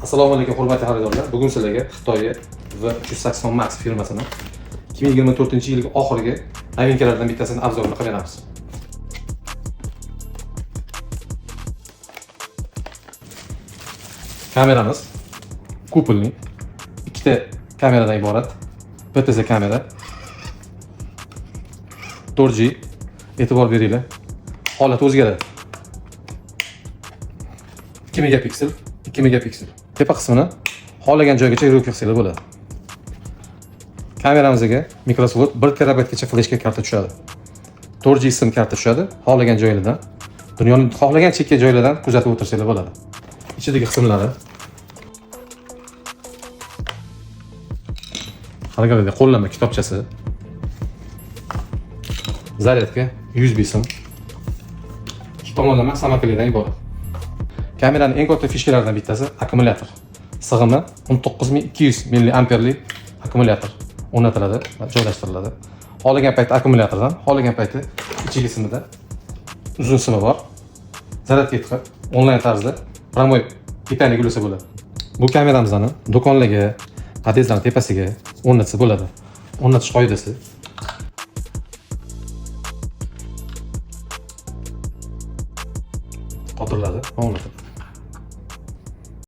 Assalomu alaykum hurmatli xaridorlar. Bugun sizlarga Xitoy V380 Max firmasini 2024-yilgi oxirgi novinkalardan bittasini obzorini qilib beramiz. Kameramiz kupolning ikkita kameradan iborat. PTZ kamera 4G, e'tibor beringlar. Holat o'zgaradi. 2 megapiksel, 2 megapiksel. Tepa qismini xohlagan joygacha yurib qilsanglar bo'ladi. Kameramizga Microsoft 1 terabaytgacha fleshka karta tushadi. 4G sim karta tushadi. Xohlagan joylardan, dunyoning xohlagan chekka joylardan kuzatib o'tirsanglar bo'ladi. Ichidagi qismlari Qaraganda qo'llanma kitobchasi, zaryadka, USB sim, ikki tomonlama samarqalikdan iborat. Kameraning eng katta fishkalaridan bittasi akkumulyator. Sig'imi 19200 mAhlik akkumulyator o'rnatiladi va joylashtiriladi. Xohlagan paytda akkumulyatordan, xohlagan paytda ichki simida uzun simi bor. Zaryadga tiqib, onlayn tarzda promoy tepaniga ulasa bo'ladi. Bu kameramizni do'konlarga, podyezdlarning tepasiga o'rnatsa bo'ladi. O'rnatish qoidasi qotiriladi va o'rnatiladi.